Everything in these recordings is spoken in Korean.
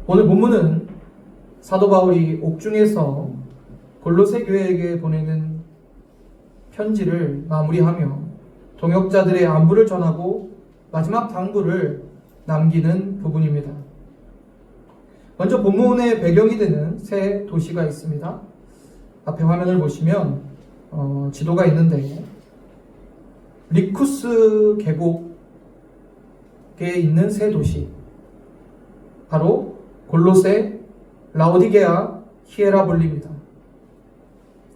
오늘 본문은 사도 바울이 옥중에서 골로새 교회에게 보내는 편지를 마무리하며 동역자들의 안부를 전하고 마지막 당부를 남기는 부분입니다. 먼저 본문의 배경이 되는 세 도시가 있습니다. 앞에 화면을 보시면 지도가 있는데 리쿠스 계곡에 있는 세 도시, 바로 골로새, 라오디게아, 히에라볼리입니다.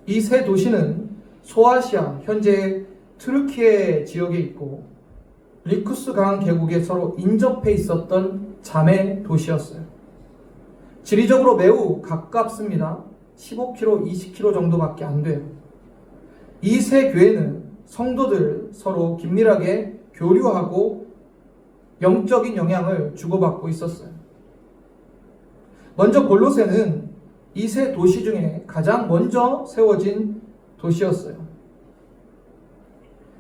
이 세 도시는 소아시아, 현재 트르키에 지역에 있고 리쿠스 강 계곡에 서로 인접해 있었던 자매 도시였어요. 지리적으로 매우 가깝습니다. 15km, 20km 정도밖에 안 돼요. 이 세 교회는 성도들 서로 긴밀하게 교류하고 영적인 영향을 주고받고 있었어요. 먼저 골로새는 이 세 도시 중에 가장 먼저 세워진 도시였어요.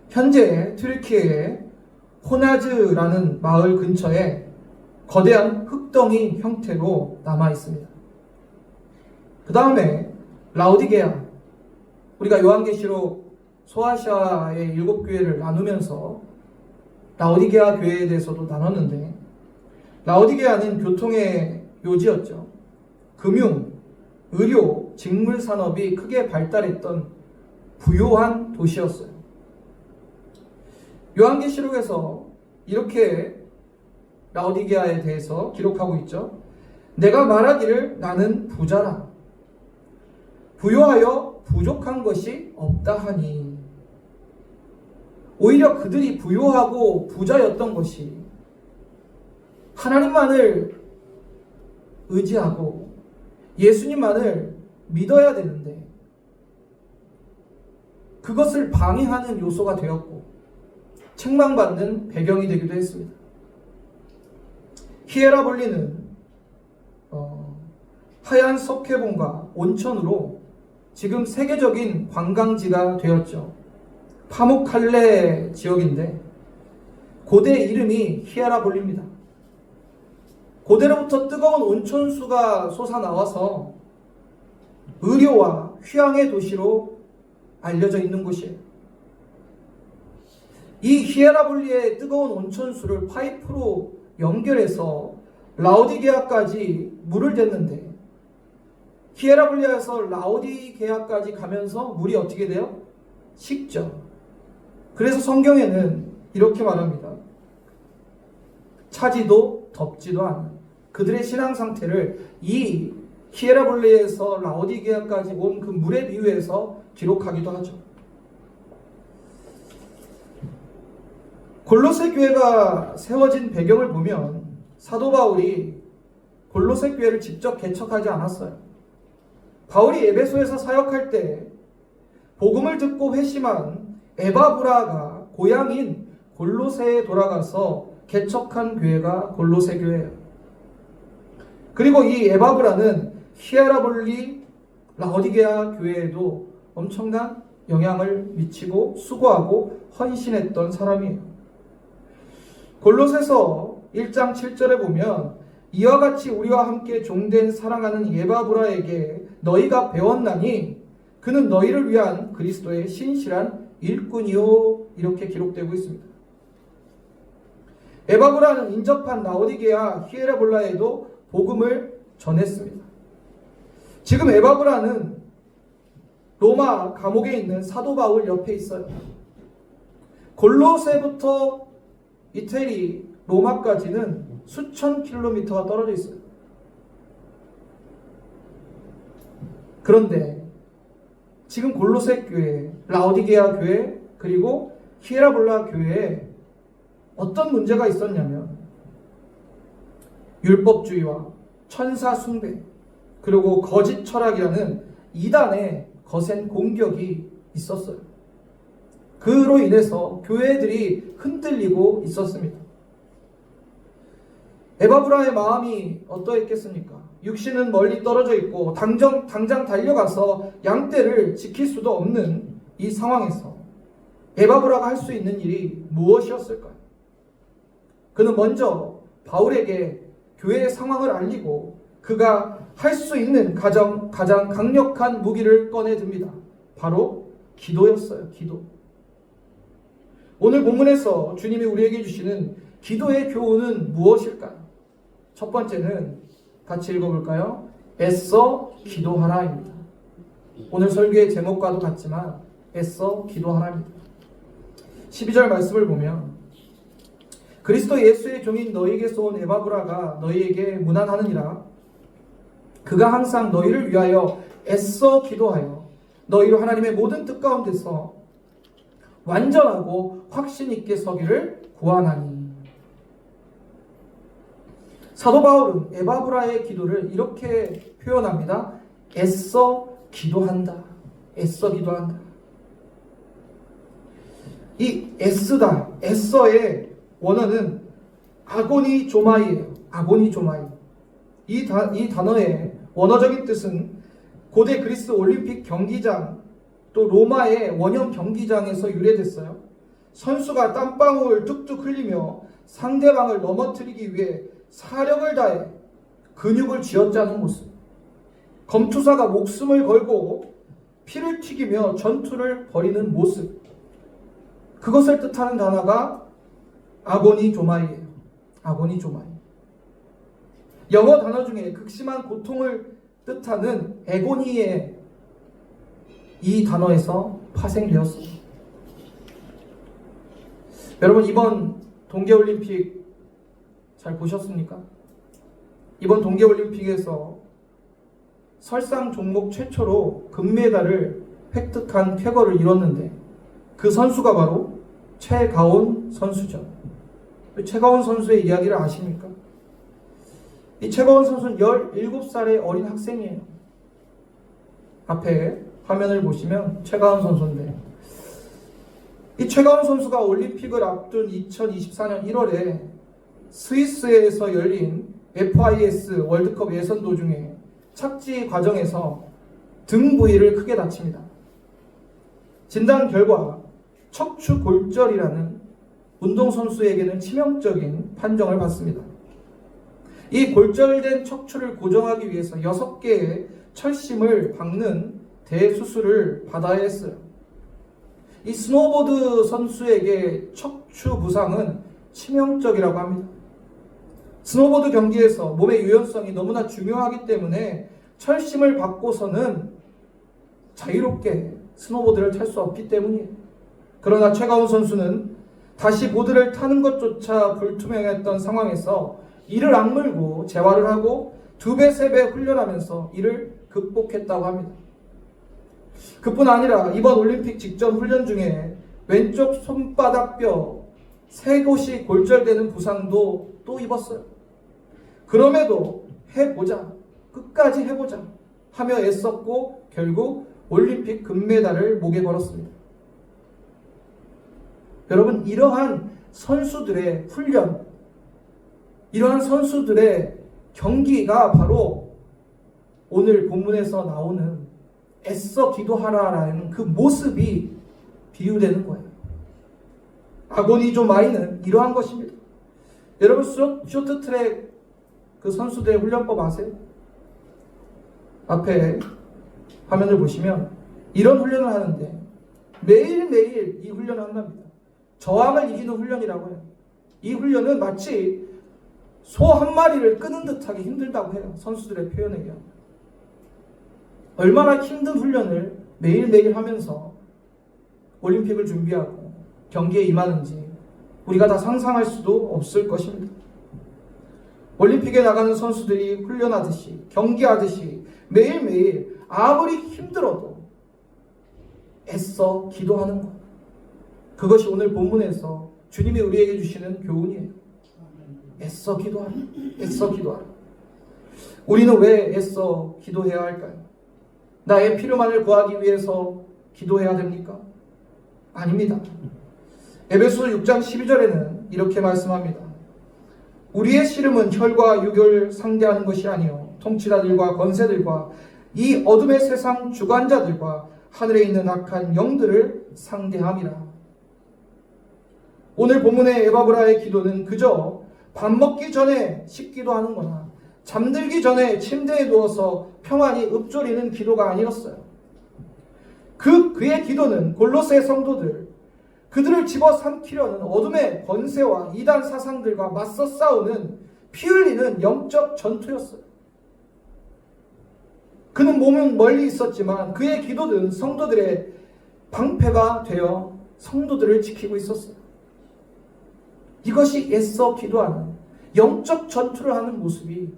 현재 튀르키예의 호나즈라는 마을 근처에 거대한 흙덩이 형태로 남아 있습니다. 그 다음에 라오디게아, 우리가 요한계시록 소아시아의 7교회를 나누면서 라오디게아 교회에 대해서도 나눴는데, 라오디게아는 교통의 요지였죠. 금융, 의료, 직물 산업이 크게 발달했던 부유한 도시였어요. 요한계시록에서 이렇게 라오디게아에 대해서 기록하고 있죠. 내가 말하기를 나는 부자라. 부요하여 부족한 것이 없다 하니. 오히려 그들이 부요하고 부자였던 것이 하나님만을 의지하고 예수님만을 믿어야 되는데 그것을 방해하는 요소가 되었고 책망받는 배경이 되기도 했습니다. 히에라볼리는 하얀 석회봉과 온천으로 지금 세계적인 관광지가 되었죠. 파묵칼레 지역인데 고대 이름이 히에라볼리입니다. 고대로부터 뜨거운 온천수가 솟아나와서 의료와 휴양의 도시로 알려져 있는 곳이에요. 이 히에라볼리의 뜨거운 온천수를 파이프로 연결해서 라오디게아까지 물을 댔는데 히에라볼리아에서 라오디게아까지 가면서 물이 어떻게 돼요? 식죠. 그래서 성경에는 이렇게 말합니다. 차지도 덥지도 않은 그들의 신앙 상태를 이 히에라볼리에서 라오디게아까지 온 그 물에 비유해서 기록하기도 하죠. 골로새 교회가 세워진 배경을 보면 사도 바울이 골로새 교회를 직접 개척하지 않았어요. 바울이 에베소에서 사역할 때 복음을 듣고 회심한 에바브라가 고향인 골로새에 돌아가서 개척한 교회가 골로새 교회예요. 그리고 이 에바브라는 히에라볼리 라오디게아 교회에도 엄청난 영향을 미치고 수고하고 헌신했던 사람이에요. 골로새서 1장 7절에 보면 이와 같이 우리와 함께 종된 사랑하는 에바브라에게 너희가 배웠나니 그는 너희를 위한 그리스도의 신실한 일꾼이요, 이렇게 기록되고 있습니다. 에바브라는 인접한 라오디게아 히에라볼라에도 복음을 전했습니다. 지금 에바브라는 로마 감옥에 있는 사도 바울 옆에 있어요. 골로새부터 이태리, 로마까지는 수천 킬로미터가 떨어져 있어요. 그런데 지금 골로새 교회, 라오디게아 교회, 그리고 히에라볼라 교회에 어떤 문제가 있었냐면 율법주의와 천사 숭배, 그리고 거짓 철학이라는 이단의 거센 공격이 있었어요. 그로 인해서 교회들이 흔들리고 있었습니다. 에바브라의 마음이 어떠했겠습니까? 육신은 멀리 떨어져 있고 당장 달려가서 양떼를 지킬 수도 없는 이 상황에서 에바브라가 할 수 있는 일이 무엇이었을까요? 그는 먼저 바울에게 교회의 상황을 알리고 그가 할 수 있는 가장 강력한 무기를 꺼내 듭니다. 바로 기도였어요. 기도. 오늘 본문에서 주님이 우리에게 주시는 기도의 교훈은 무엇일까요? 첫 번째는 같이 읽어볼까요? 애써 기도하라입니다. 오늘 설교의 제목과도 같지만 애써 기도하라입니다. 12절 말씀을 보면 그리스도 예수의 종인 너희에게서 온 에바브라가 너희에게 문안하느니라. 그가 항상 너희를 위하여 애써 기도하여 너희로 하나님의 모든 뜻 가운데서 완전하고 확신 있게 서기를 구하나니. 사도 바울은 에바브라의 기도를 이렇게 표현합니다. 애써 기도한다. 애써 기도한다. 이 애쓰다, 애써의 원어는 아고니 조마이예요. 아고니 조마이. 이 단어의 원어적인 뜻은 고대 그리스 올림픽 경기장 또 로마의 원형 경기장에서 유래됐어요. 선수가 땀방울 뚝뚝 흘리며 상대방을 넘어뜨리기 위해 사력을 다해 근육을 쥐어짜는 모습. 검투사가 목숨을 걸고 피를 튀기며 전투를 벌이는 모습. 그것을 뜻하는 단어가 아고니 조마이예요. 아고니 조마이. 영어 단어 중에 극심한 고통을 뜻하는 에고니의 이 단어에서 파생되었습니다. 여러분, 이번 동계올림픽 잘 보셨습니까? 이번 동계올림픽에서 설상 종목 최초로 금메달을 획득한 쾌거를 이뤘는데 그 선수가 바로 최가온 선수죠. 최가온 선수의 이야기를 아십니까? 이 최가온 선수는 17살의 어린 학생이에요. 앞에 화면을 보시면 최가온 선수인데, 이 최가온 선수가 올림픽을 앞둔 2024년 1월에 스위스에서 열린 FIS 월드컵 예선 도중에 착지 과정에서 등 부위를 크게 다칩니다. 진단 결과 척추 골절이라는 운동선수에게는 치명적인 판정을 받습니다. 이 골절된 척추를 고정하기 위해서 6개의 철심을 박는 대수술을 받아야 했어요. 이 스노보드 선수에게 척추 부상은 치명적이라고 합니다. 스노보드 경기에서 몸의 유연성이 너무나 중요하기 때문에 철심을 받고서는 자유롭게 스노보드를 탈 수 없기 때문이에요. 그러나 최가온 선수는 다시 보드를 타는 것조차 불투명했던 상황에서 이를 악물고 재활을 하고 2배, 3배 훈련하면서 이를 극복했다고 합니다. 그뿐 아니라 이번 올림픽 직전 훈련 중에 왼쪽 손바닥 뼈 3곳이 골절되는 부상도 또 입었어요. 그럼에도 해보자, 끝까지 해보자 하며 애썼고 결국 올림픽 금메달을 목에 걸었습니다. 여러분, 이러한 선수들의 훈련, 이러한 선수들의 경기가 바로 오늘 본문에서 나오는 애써 기도하라라는 그 모습이 비유되는 거예요. 아고니 조마이는 이러한 것입니다. 여러분, 쇼트트랙 그 선수들의 훈련법 아세요? 앞에 화면을 보시면 이런 훈련을 하는데 매일매일 이 훈련을 한답니다. 저항을 이기는 훈련이라고 해요. 이 훈련은 마치 소 한 마리를 끄는 듯하게 힘들다고 해요. 선수들의 표현에 의하면. 얼마나 힘든 훈련을 매일매일 하면서 올림픽을 준비하고 경기에 임하는지 우리가 다 상상할 수도 없을 것입니다. 올림픽에 나가는 선수들이 훈련하듯이 경기하듯이 매일매일 아무리 힘들어도 애써 기도하는 것, 그것이 오늘 본문에서 주님이 우리에게 주시는 교훈이에요. 애써 기도하라. 애써 기도하라. 우리는 왜 애써 기도해야 할까요? 나의 필요만을 구하기 위해서 기도해야 됩니까? 아닙니다. 에베소 6장 12절에는 이렇게 말씀합니다. 우리의 씨름은 혈과 육을 상대하는 것이 아니요 통치자들과 권세들과 이 어둠의 세상 주관자들과 하늘에 있는 악한 영들을 상대함이라. 오늘 본문의 에바브라의 기도는 그저 밥 먹기 전에 씻기도 하는 거나 잠들기 전에 침대에 누워서 평안히 읊조리는 기도가 아니었어요. 그의 기도는 골로새 성도들, 그들을 집어삼키려는 어둠의 권세와 이단 사상들과 맞서 싸우는 피 흘리는 영적 전투였어요. 그는 몸은 멀리 있었지만 그의 기도는 성도들의 방패가 되어 성도들을 지키고 있었어요. 이것이 애써 기도하는 영적 전투를 하는 모습이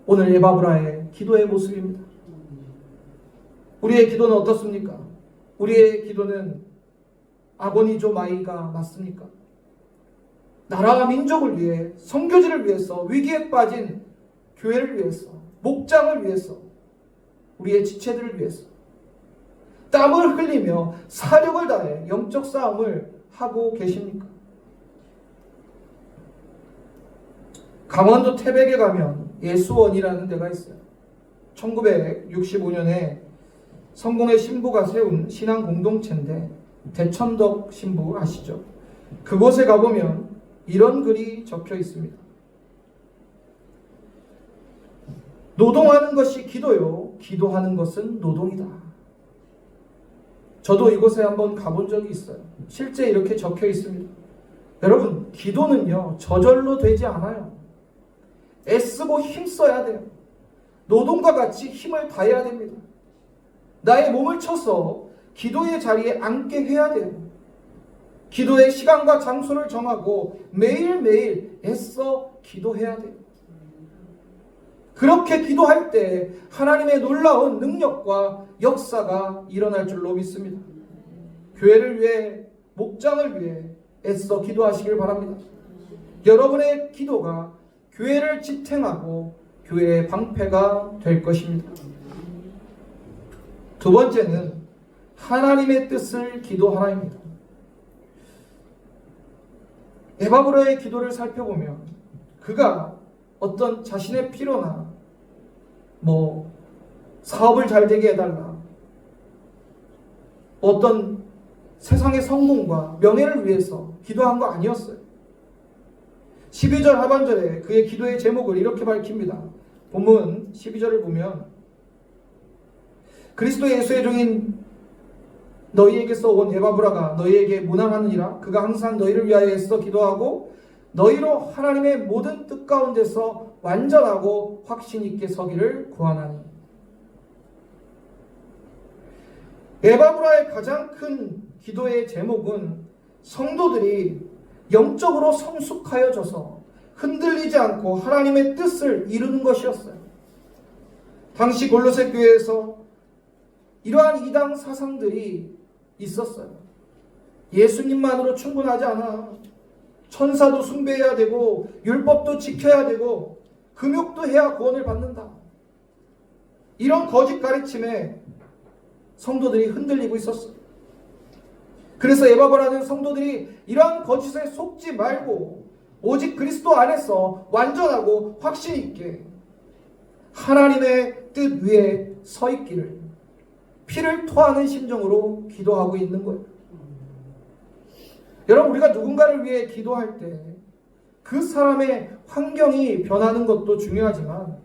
오늘 에바브라의 기도의 모습입니다. 우리의 기도는 어떻습니까? 우리의 기도는 아고니조 마이가 맞습니까? 나라와 민족을 위해, 선교지를 위해서, 위기에 빠진 교회를 위해서, 목장을 위해서, 우리의 지체들을 위해서 땀을 흘리며 사력을 다해 영적 싸움을 하고 계십니까? 강원도 태백에 가면 예수원이라는 데가 있어요. 1965년에 성공의 신부가 세운 신앙 공동체인데 대천덕 신부 아시죠? 그곳에 가보면 이런 글이 적혀 있습니다. 노동하는 것이 기도요, 기도하는 것은 노동이다. 저도 이곳에 한번 가본 적이 있어요. 실제 이렇게 적혀 있습니다. 여러분, 기도는요, 저절로 되지 않아요. 애쓰고 힘써야 돼요. 노동과 같이 힘을 다해야 됩니다. 나의 몸을 쳐서 기도의 자리에 앉게 해야 돼요. 기도의 시간과 장소를 정하고 매일매일 애써 기도해야 돼요. 그렇게 기도할 때 하나님의 놀라운 능력과 역사가 일어날 줄로 믿습니다. 교회를 위해, 목장을 위해 애써 기도하시길 바랍니다. 여러분의 기도가 교회를 지탱하고 교회의 방패가 될 것입니다. 두 번째는 하나님의 뜻을 기도하라입니다. 에바브라의 기도를 살펴보면 그가 어떤 자신의 필요나 사업을 잘 되게 해달라, 어떤 세상의 성공과 명예를 위해서 기도한 거 아니었어요. 12절 하반절에 그의 기도의 제목을 이렇게 밝힙니다. 본문 12절을 보면 그리스도 예수의 종인 너희에게서 온 에바브라가 너희에게 문안하느니라. 그가 항상 너희를 위하여 애써 기도하고 너희로 하나님의 모든 뜻 가운데서 완전하고 확신 있게 서기를 구하나니. 에바브라의 가장 큰 기도의 제목은 성도들이 영적으로 성숙하여져서 흔들리지 않고 하나님의 뜻을 이루는 것이었어요. 당시 골로새 교회에서 이러한 이단 사상들이 있었어요. 예수님만으로 충분하지 않아. 천사도 숭배해야 되고 율법도 지켜야 되고 금욕도 해야 구원을 받는다. 이런 거짓 가르침에 성도들이 흔들리고 있었어요. 그래서 에바브라는 성도들이 이러한 거짓에 속지 말고 오직 그리스도 안에서 완전하고 확신 있게 하나님의 뜻 위에 서 있기를 피를 토하는 심정으로 기도하고 있는 거예요. 여러분, 우리가 누군가를 위해 기도할 때 그 사람의 환경이 변하는 것도 중요하지만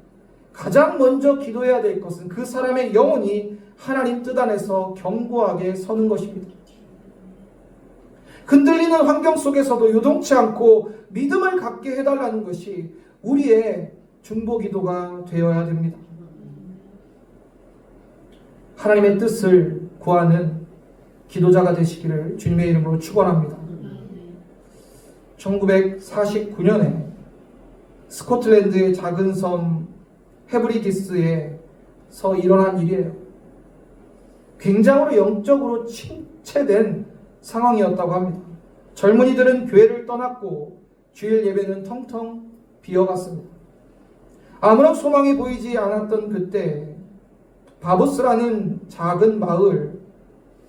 가장 먼저 기도해야 될 것은 그 사람의 영혼이 하나님 뜻 안에서 견고하게 서는 것입니다. 흔들리는 환경 속에서도 요동치 않고 믿음을 갖게 해달라는 것이 우리의 중보기도가 되어야 됩니다. 하나님의 뜻을 구하는 기도자가 되시기를 주님의 이름으로 축원합니다. 1949년에 스코틀랜드의 작은 섬 헤브리디스에서 일어난 일이에요. 굉장히 영적으로 침체된 상황이었다고 합니다. 젊은이들은 교회를 떠났고 주일 예배는 텅텅 비어갔습니다. 아무런 소망이 보이지 않았던 그때 바부스라는 작은 마을,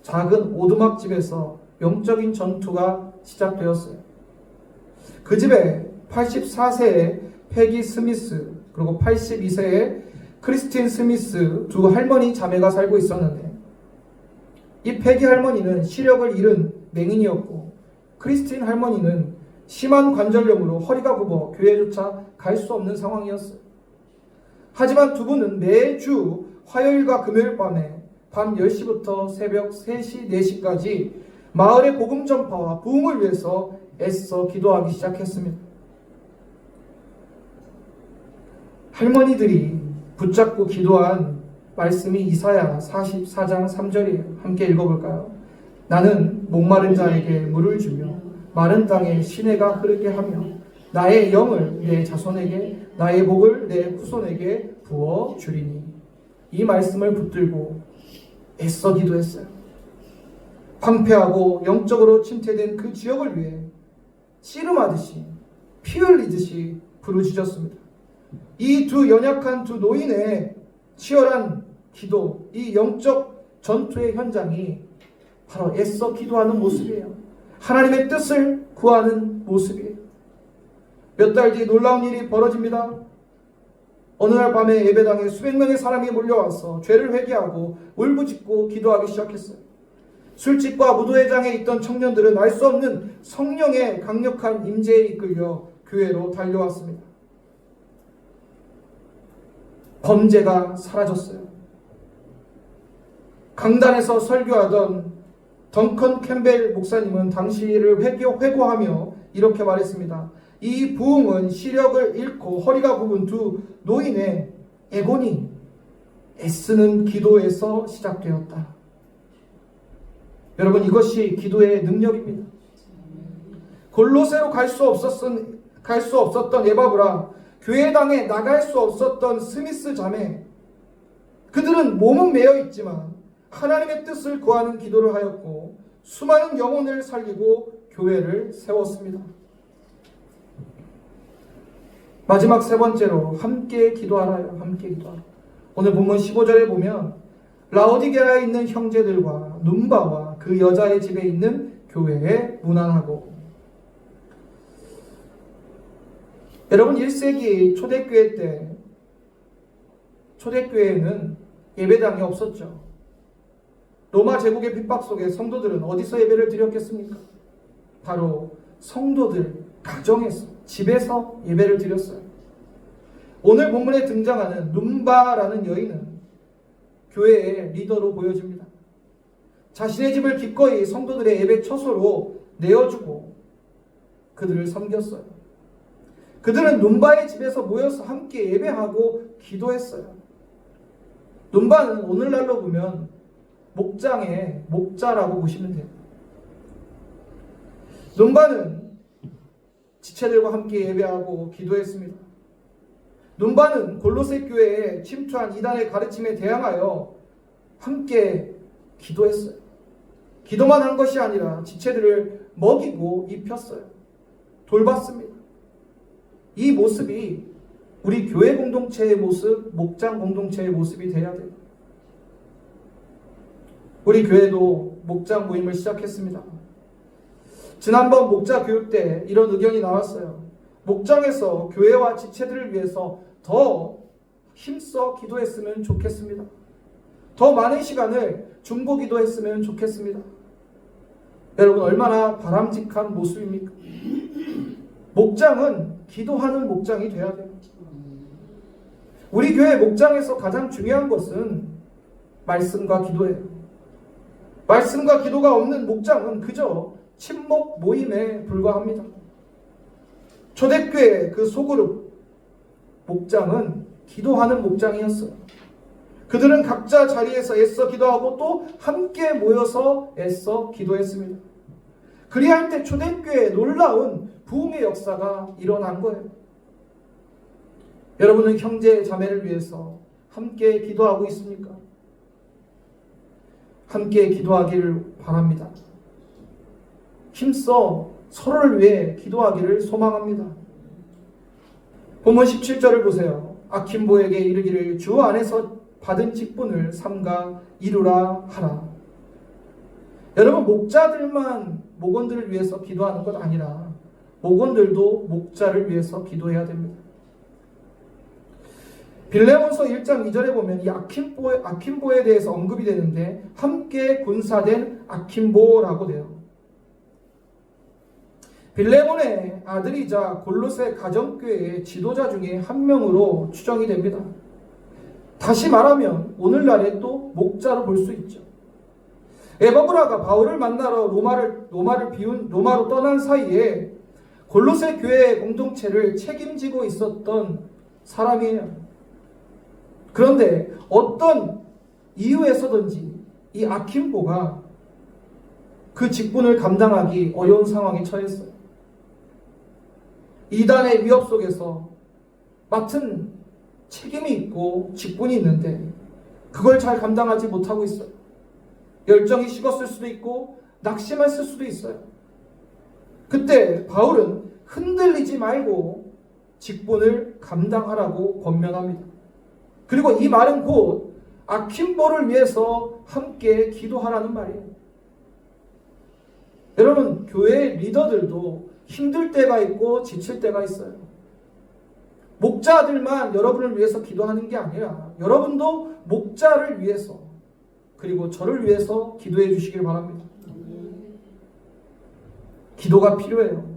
작은 오두막집에서 영적인 전투가 시작되었어요. 그 집에 84세의 패기 스미스 그리고 82세의 크리스틴 스미스 두 할머니 자매가 살고 있었는데, 이 패기 할머니는 시력을 잃은 맹인이었고 크리스틴 할머니는 심한 관절염으로 허리가 굽어 교회조차 갈 수 없는 상황이었어요. 하지만 두 분은 매주 화요일과 금요일 밤에 밤 10시부터 새벽 3시, 4시까지 마을의 복음 전파와 부흥을 위해서 애써 기도하기 시작했습니다. 할머니들이 붙잡고 기도한 말씀이 이사야 44장 3절이에요. 함께 읽어볼까요? 나는 목마른 자에게 물을 주며 마른 땅에 시내가 흐르게 하며 나의 영을 내 자손에게 나의 복을 내 후손에게 부어 주리니. 이 말씀을 붙들고 애써 기도했어요. 황폐하고 영적으로 침체된 그 지역을 위해 씨름하듯이 피 흘리듯이 부르짖었습니다. 이 두 연약한 두 노인의 치열한 기도, 이 영적 전투의 현장이 바로 애써 기도하는 모습이에요. 하나님의 뜻을 구하는 모습이에요. 몇 달 뒤 놀라운 일이 벌어집니다. 어느 날 밤에 예배당에 수백 명의 사람이 몰려와서 죄를 회개하고 울부짖고 기도하기 시작했어요. 술집과 무도회장에 있던 청년들은 알 수 없는 성령의 강력한 임재에 이끌려 교회로 달려왔습니다. 범죄가 사라졌어요. 강단에서 설교하던 덩컨 캠벨 목사님은 당시를 회고하며 이렇게 말했습니다. 이 부흥은 시력을 잃고 허리가 굽은 두 노인의 애고니, 애쓰는 기도에서 시작되었다. 여러분, 이것이 기도의 능력입니다. 골로새로 갈 수 없었던 에바브라, 교회당에 나갈 수 없었던 스미스 자매, 그들은 몸은 매여 있지만 하나님의 뜻을 구하는 기도를 하였고 수많은 영혼을 살리고 교회를 세웠습니다. 마지막 세 번째로 함께 기도하라요. 함께 기도하라. 오늘 본문 15절에 보면 라오디게아에 있는 형제들과 눈바와 그 여자의 집에 있는 교회에 문안하고. 여러분, 1세기 초대교회 때 초대교회에는 예배당이 없었죠. 로마 제국의 핍박 속에 성도들은 어디서 예배를 드렸겠습니까? 바로 성도들 가정에서, 집에서 예배를 드렸어요. 오늘 본문에 등장하는 눈바라는 여인은 교회의 리더로 보여집니다. 자신의 집을 기꺼이 성도들의 예배 처소로 내어주고 그들을 섬겼어요. 그들은 눈바의 집에서 모여서 함께 예배하고 기도했어요. 눈바는 오늘날로 보면 목장의 목자라고 보시면 돼요. 눈바는 지체들과 함께 예배하고 기도했습니다. 눈바는 골로새 교회에 침투한 이단의 가르침에 대항하여 함께 기도했어요. 기도만 한 것이 아니라 지체들을 먹이고 입혔어요. 돌봤습니다. 이 모습이 우리 교회 공동체의 모습, 목장 공동체의 모습이 되어야 돼요. 우리 교회도 목장 모임을 시작했습니다. 지난번 목자 교육 때 이런 의견이 나왔어요. 목장에서 교회와 지체들을 위해서 더 힘써 기도했으면 좋겠습니다. 더 많은 시간을 중보 기도했으면 좋겠습니다. 여러분, 얼마나 바람직한 모습입니까? 목장은 기도하는 목장이 되어야 돼요. 우리 교회 목장에서 가장 중요한 것은 말씀과 기도예요. 말씀과 기도가 없는 목장은 그저 친목 모임에 불과합니다. 초대교회 그 소그룹 목장은 기도하는 목장이었어요. 그들은 각자 자리에서 애써 기도하고 또 함께 모여서 애써 기도했습니다. 그리할 때 초대교회에 놀라운 부흥의 역사가 일어난 거예요. 여러분은 형제 자매를 위해서 함께 기도하고 있습니까? 함께 기도하기를 바랍니다. 힘써 서로를 위해 기도하기를 소망합니다. 본문 17절을 보세요. 아킨보에게 이르기를 주 안에서 받은 직분을 삼가 이루라 하라. 여러분, 목자들만 목원들을 위해서 기도하는 것 아니라 목원들도 목자를 위해서 기도해야 됩니다. 빌레몬서 1장 2절에 보면 이 아킨보에 대해서 언급이 되는데 함께 군사된 아킨보라고 돼요. 빌레몬의 아들이자 골로새 가정교회의 지도자 중에 한 명으로 추정이 됩니다. 다시 말하면 오늘날의 또 목자로 볼 수 있죠. 에바브라가 바울을 만나러 로마로 떠난 사이에 골로새 교회의 공동체를 책임지고 있었던 사람이에요. 그런데 어떤 이유에서든지 이 아킨보가 그 직분을 감당하기 어려운 상황에 처했어요. 이단의 위협 속에서 맡은 책임이 있고 직분이 있는데 그걸 잘 감당하지 못하고 있어요. 열정이 식었을 수도 있고 낙심했을 수도 있어요. 그때 바울은 흔들리지 말고 직분을 감당하라고 권면합니다. 그리고 이 말은 곧 아킨보를 위해서 함께 기도하라는 말이에요. 여러분, 교회 리더들도 힘들 때가 있고 지칠 때가 있어요. 목자들만 여러분을 위해서 기도하는 게 아니라 여러분도 목자를 위해서 그리고 저를 위해서 기도해 주시길 바랍니다. 기도가 필요해요.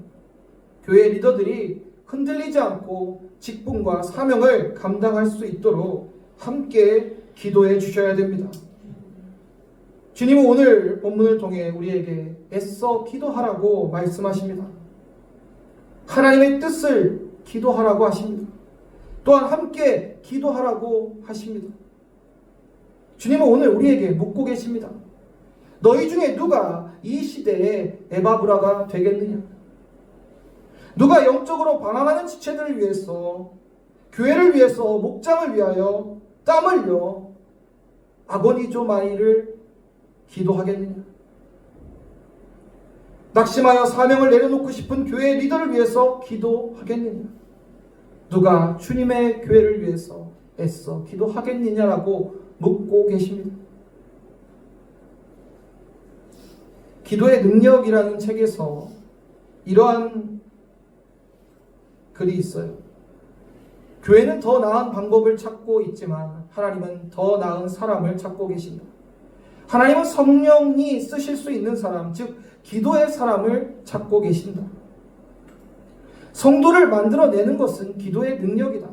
교회 리더들이 흔들리지 않고 직분과 사명을 감당할 수 있도록 함께 기도해 주셔야 됩니다. 주님은 오늘 본문을 통해 우리에게 애써 기도하라고 말씀하십니다. 하나님의 뜻을 기도하라고 하십니다. 또한 함께 기도하라고 하십니다. 주님은 오늘 우리에게 묻고 계십니다. 너희 중에 누가 이 시대에 에바브라가 되겠느냐? 누가 영적으로 방황하는 지체들을 위해서, 교회를 위해서, 목장을 위하여 땀 흘려 아고니조 마이를 기도하겠느냐? 낙심하여 사명을 내려놓고 싶은 교회 리더를 위해서 기도하겠느냐? 누가 주님의 교회를 위해서 애써 기도하겠느냐라고 묻고 계십니다. 기도의 능력이라는 책에서 이러한 글이 있어요. 교회는 더 나은 방법을 찾고 있지만 하나님은 더 나은 사람을 찾고 계신다. 하나님은 성령이 쓰실 수 있는 사람, 즉 기도의 사람을 찾고 계신다. 성도를 만들어내는 것은 기도의 능력이다.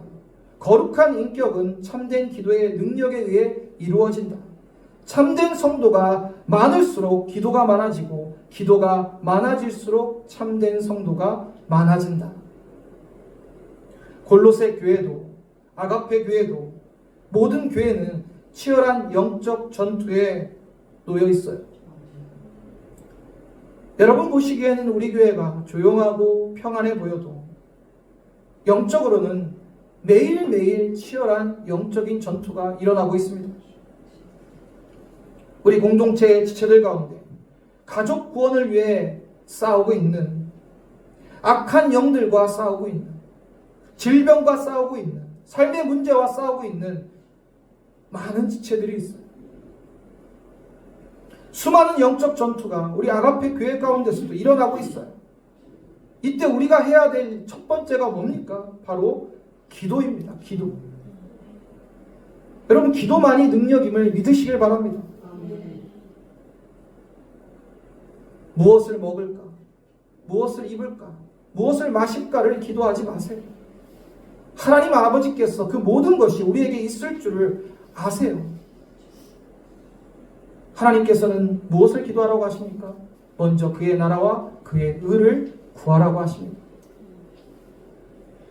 거룩한 인격은 참된 기도의 능력에 의해 이루어진다. 참된 성도가 많을수록 기도가 많아지고 기도가 많아질수록 참된 성도가 많아진다. 골로새 교회도 아가페 교회도 모든 교회는 치열한 영적 전투에 놓여 있어요. 여러분 보시기에는 우리 교회가 조용하고 평안해 보여도 영적으로는 매일매일 치열한 영적인 전투가 일어나고 있습니다. 우리 공동체의 지체들 가운데 가족 구원을 위해 싸우고 있는, 악한 영들과 싸우고 있는, 질병과 싸우고 있는, 삶의 문제와 싸우고 있는 많은 지체들이 있어요. 수많은 영적 전투가 우리 아가페 교회 가운데서도 일어나고 있어요. 이때 우리가 해야 될 첫 번째가 뭡니까? 바로 기도입니다. 기도. 여러분, 기도만이 능력임을 믿으시길 바랍니다. 무엇을 먹을까? 무엇을 입을까? 무엇을 마실까를 기도하지 마세요. 하나님 아버지께서 그 모든 것이 우리에게 있을 줄을 아세요. 하나님께서는 무엇을 기도하라고 하십니까? 먼저 그의 나라와 그의 의를 구하라고 하십니다.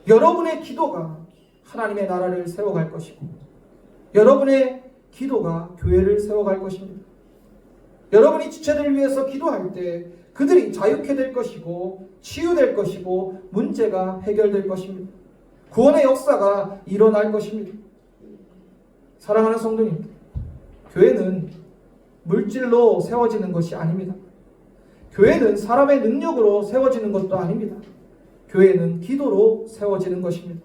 여러분의 기도가 하나님의 나라를 세워갈 것이고 여러분의 기도가 교회를 세워갈 것입니다. 여러분이 지체들을 위해서 기도할 때 그들이 자유케 될 것이고 치유될 것이고 문제가 해결될 것입니다. 구원의 역사가 일어날 것입니다. 사랑하는 성도님, 교회는 물질로 세워지는 것이 아닙니다. 교회는 사람의 능력으로 세워지는 것도 아닙니다. 교회는 기도로 세워지는 것입니다.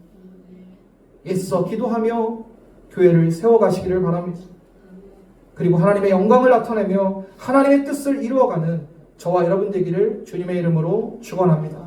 애써 기도하며 교회를 세워가시기를 바랍니다. 그리고 하나님의 영광을 나타내며 하나님의 뜻을 이루어가는 저와 여러분 되기를 주님의 이름으로 축원합니다.